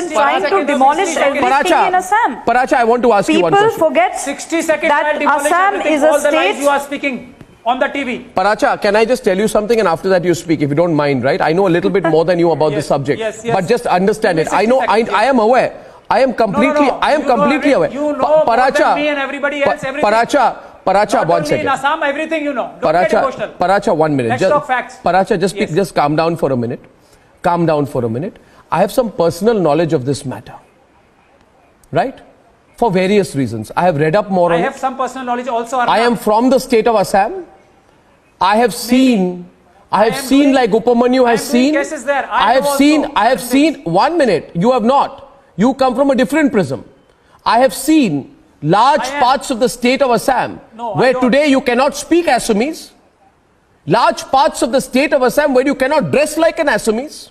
in trying to demolish everything in Assam. Paracha, I want to ask you one question. People forget 60 seconds that Assam is a all the lies state. you are speaking on the TV. Paracha, can I just tell you something, and after that you speak, if you don't mind, right? I know a little bit more than you about the subject, but just understand it. I know, I am aware. I am completely aware. You know more than me and everybody else. Everything. Paracha, Not one only second. in Assam, everything you know. Don't get emotional. Paracha, 1 minute. Let's talk facts. Paracha, just calm down for a minute. Calm down for a minute. I have some personal knowledge of this matter, right? For various reasons. I have read up more on it. I have some personal knowledge also. Arnab. I am from the state of Assam. I have seen like Upamanyu has seen. Cases there. I have seen, 1 minute. You have not. You come from a different prism. I have seen large parts of the state of Assam where today you cannot speak Assamese. Large parts of the state of Assam where you cannot dress like an Assamese.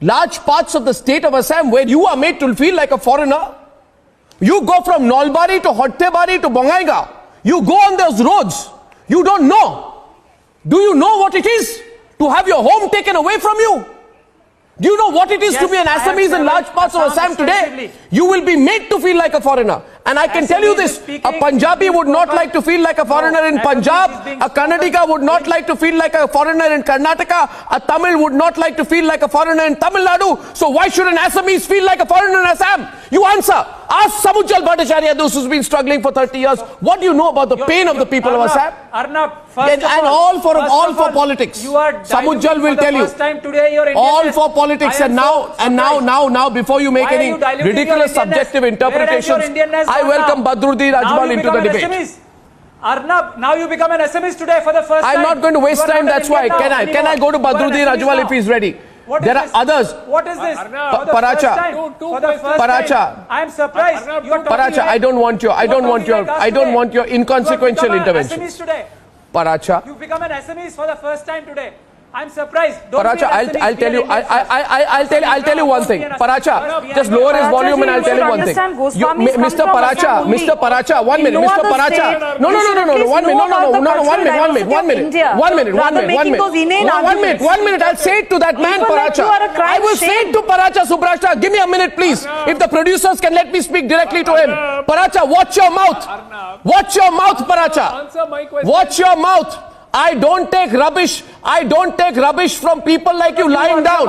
Large parts of the state of Assam where you are made to feel like a foreigner. You go from Nolbari to Hottebari to Bongaigaon. You go on those roads. You don't know. Do you know what it is to have your home taken away from you? Do you know what it is to be an Assamese in large parts of Assam today? You will be made to feel like a foreigner. And I can tell you this, a Punjabi would not like to feel like a foreigner in Punjab. A Kannadiga would not like to feel like a foreigner in Karnataka. A Tamil would not like to feel like a foreigner in Tamil Nadu. So why should an Assamese feel like a foreigner in Assam? You answer. Ask Samujjal Bhattacharya, those who's been struggling for 30 years. What do you know about the pain of the people of Assam? Arnab, first And all for politics. You are Samujjal will tell you. All for politics. And now, before you make any ridiculous subjective interpretations, I welcome Badruddin Ajmal into the debate. Arnab, now you become an Assamese today for the first time. I'm not going to waste time, that's why. Can I go to Badruddin Ajmal if he's ready? There are others. What is this? Paracha. Paracha. I am surprised. Paracha, I don't want your inconsequential intervention. Paracha. You become an Assamese for the first time today. I'm surprised. Paracha, I'll tell you one thing. Paracha, just lower his volume and I'll tell you one thing. Mr. Paracha, 1 minute. Mr. Paracha. No, 1 minute. I'll say it to that man, Paracha. I will say it to Paracha Subrashta. Give me a minute, please. If the producers can let me speak directly to him. Paracha, watch your mouth. Watch your mouth, Paracha. Watch your mouth. I don't take rubbish from people like you lying down.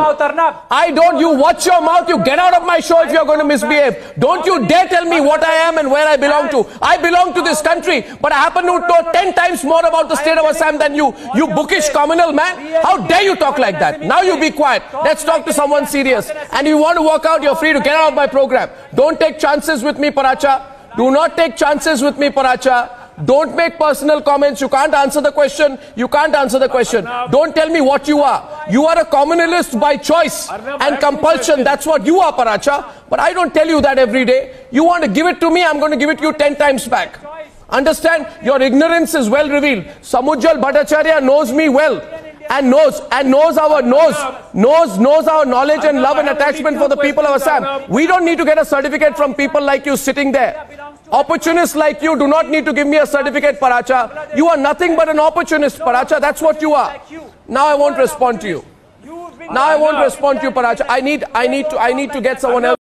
You watch your mouth. You get out of my show if you're going to misbehave. Don't you dare tell me what I am and where I belong to. I belong to this country, but I happen to know 10 times more about the state of Assam than you. You bookish communal man. How dare you talk like that? Now you be quiet. Let's talk to someone serious. And if you want to walk out, you're free to get out of my program. Don't take chances with me, Paracha. Do not take chances with me, Paracha. Don't make personal comments. You can't answer the question. Don't tell me what you are. You are a communalist by choice and compulsion. That's what you are, Paracha. But I don't tell you that every day. You want to give it to me, I'm going to give it to you 10 times back. Understand? Your ignorance is well revealed. Samujjal Bhattacharya knows me well. And knows our knowledge and love and attachment for the people of Assam. We don't need to get a certificate from people like you sitting there. Opportunists like you do not need to give me a certificate, Paracha. You are nothing but an opportunist, Paracha. That's what you are. Now I won't respond to you. Paracha. I need to get someone else.